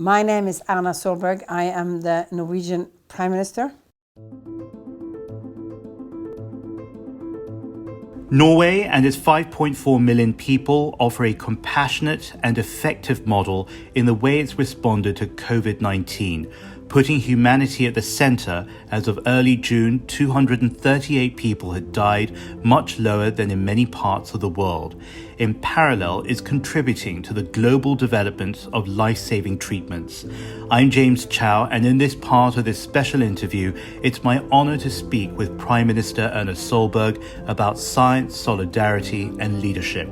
My name is Erna Solberg. I am the Norwegian Prime Minister. Norway and its 5.4 million people offer a compassionate and effective model in the way it's responded to COVID-19, putting humanity at the center. As of early June, 238 people had died, much lower than in many parts of the world. In parallel, is contributing to the global development of life-saving treatments. I'm Chau, and in this part of this special interview, it's my honor to speak with Prime Minister Erna Solberg about science, solidarity, and leadership.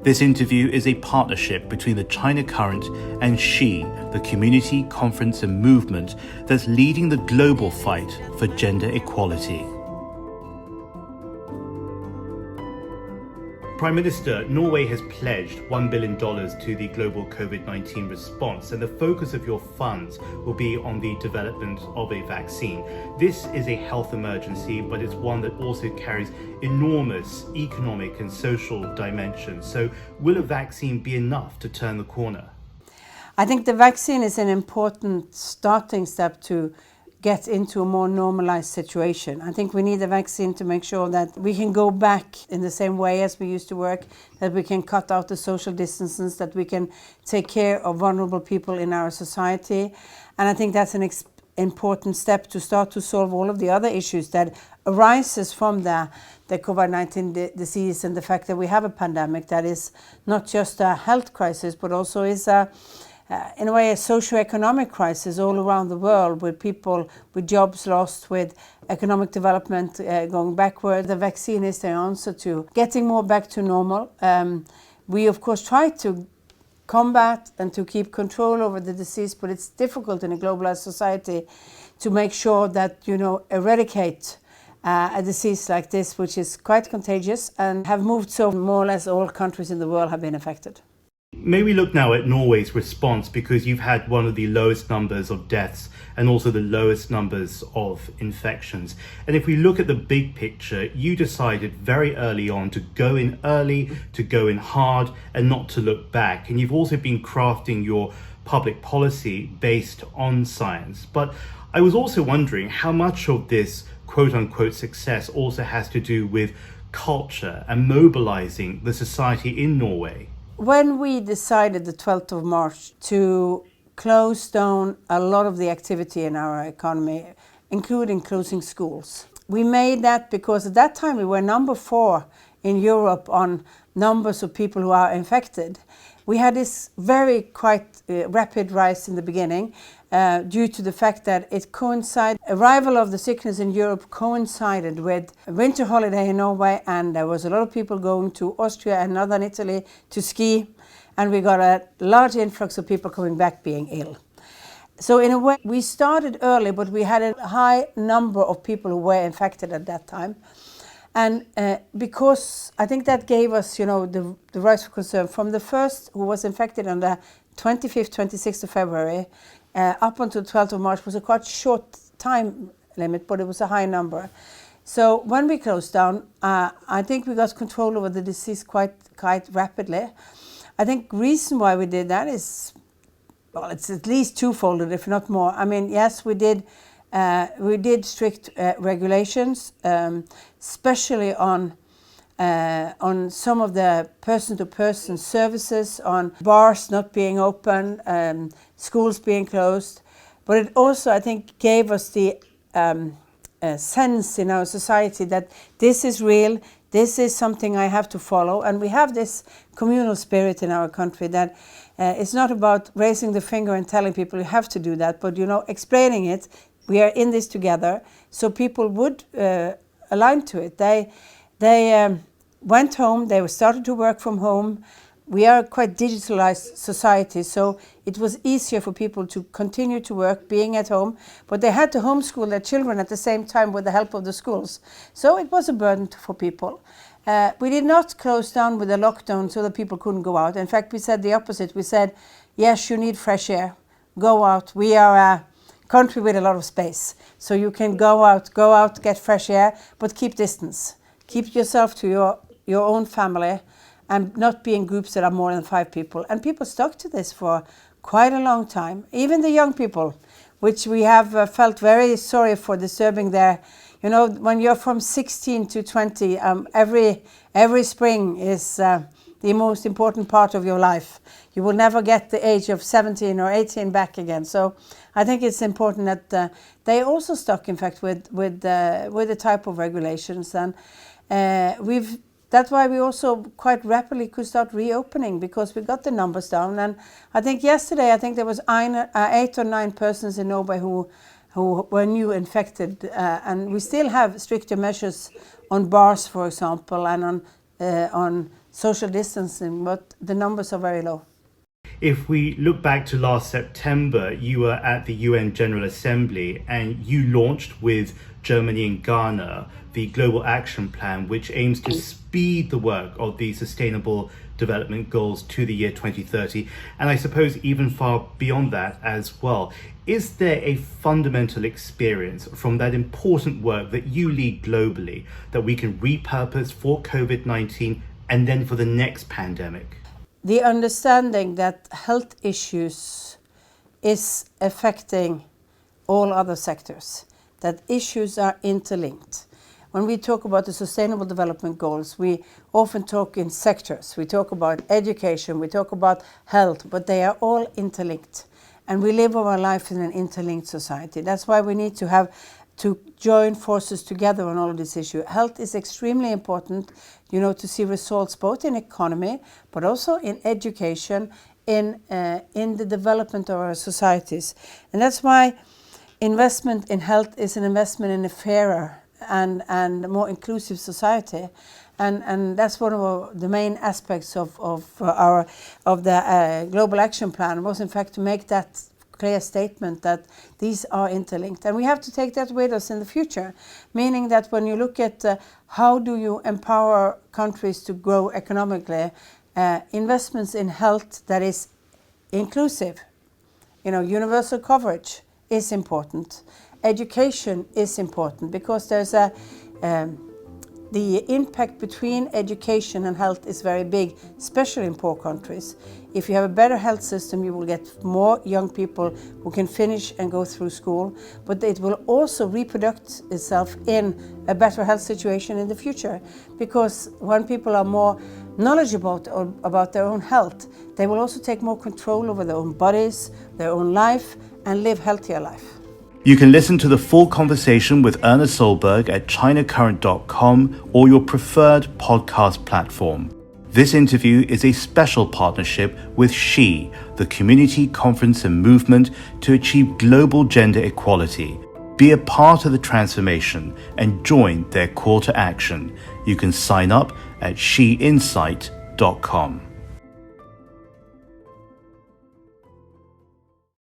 This interview is a partnership between the China Current and She, the community, conference and movement that's leading the global fight for gender equality. Prime Minister, Norway has pledged $1 billion to the global COVID-19 response, and the focus of your funds will be on the development of a vaccine. This is a health emergency, but it's one that also carries enormous economic and social dimensions. So will a vaccine be enough to turn the corner? I think the vaccine is an important starting step to get into a more normalized situation. I think we need a vaccine to make sure that we can go back in the same way as we used to work, that we can cut out the social distances, that we can take care of vulnerable people in our society. And I think that's an important step to start to solve all of the other issues that arises from the COVID-19 disease and the fact that we have a pandemic that is not just a health crisis, but also is in a way, a socio-economic crisis all around the world, with people with jobs lost, with economic development going backward. The vaccine is the answer to getting more back to normal. We, of course, try to combat and to keep control over the disease, but it's difficult in a globalized society to make sure that, eradicate a disease like this, which is quite contagious and have moved so more or less all countries in the world have been affected. May we look now at Norway's response, because you've had one of the lowest numbers of deaths and also the lowest numbers of infections. And if we look at the big picture, you decided very early on to go in early, to go in hard, and not to look back. And you've also been crafting your public policy based on science. But I was also wondering how much of this quote-unquote success also has to do with culture and mobilizing the society in Norway. When we decided the 12th of March to close down a lot of the activity in our economy, including closing schools, we made that because at that time we were number 4 in Europe on numbers of people who are infected. We had this very quite rapid rise in the beginning due to the fact that it coincided, arrival of the sickness in Europe coincided with a winter holiday in Norway, and there was a lot of people going to Austria and northern Italy to ski, and we got a large influx of people coming back being ill. So in a way, we started early, but we had a high number of people who were infected at that time. And because I think that gave us, the rise of concern. From the first who was infected on the 25th, 26th of February, up until 12th of March was a quite short time limit, but it was a high number. So when we closed down, I think we got control over the disease quite rapidly. I think reason why we did that is, well, it's at least twofold, if not more. I mean, yes, we did strict regulations, especially on some of the person-to-person services, on bars not being open, schools being closed. But it also, I think, gave us the sense in our society that this is real, this is something I have to follow. And we have this communal spirit in our country that it's not about raising the finger and telling people you have to do that, but, explaining it. We are in this together, so people would align to it. They went home, they started to work from home. We are a quite digitalized society, so it was easier for people to continue to work being at home, but they had to homeschool their children at the same time with the help of the schools. So it was a burden for people. We did not close down with a lockdown so that people couldn't go out. In fact, we said the opposite. We said, yes, you need fresh air, go out. We are a country with a lot of space, so you can go out, get fresh air, but keep distance. Keep yourself to your own family and not be in groups that are more than 5 people. And people stuck to this for quite a long time. Even the young people, which we have felt very sorry for disturbing their, you know, when you're from 16 to 20, every spring is the most important part of your life. You will never get the age of 17 or 18 back again. So I think it's important that they also stuck, in fact, with the type of regulations, and that's why we also quite rapidly could start reopening, because we got the numbers down. And I think yesterday, there was 8 or 9 persons in Norway who were new infected, and we still have stricter measures on bars, for example, and on social distancing, but the numbers are very low. If we look back to last September, you were at the UN General Assembly and you launched with Germany and Ghana the Global Action Plan, which aims to speed the work of the Sustainable Development Goals to the year 2030, and I suppose even far beyond that as well. Is there a fundamental experience from that important work that you lead globally that we can repurpose for COVID-19 and then for the next pandemic? The understanding that health issues is affecting all other sectors, that issues are interlinked. When we talk about the Sustainable Development Goals, we often talk in sectors. We talk about education, we talk about health, but they are all interlinked. And we live our life in an interlinked society. That's why we need to join forces together on all of this issue. Health is extremely important, you know, to see results both in economy, but also in education, in the development of our societies. And that's why investment in health is an investment in a fairer and more inclusive society. And that's one of the main aspects of the Global Action Plan, was in fact to make that clear statement that these are interlinked. And we have to take that with us in the future, meaning that when you look at how do you empower countries to grow economically, investments in health that is inclusive, you know, universal coverage is important. Education is important, because there's the impact between education and health is very big, especially in poor countries. If you have a better health system, you will get more young people who can finish and go through school, but it will also reproduce itself in a better health situation in the future. Because when people are more knowledgeable about their own health, they will also take more control over their own bodies, their own life, and live healthier life. You can listen to the full conversation with Erna Solberg at ChinaCurrent.com or your preferred podcast platform. This interview is a special partnership with She, the community, conference and movement to achieve global gender equality. Be a part of the transformation and join their call to action. You can sign up at sheinsight.com.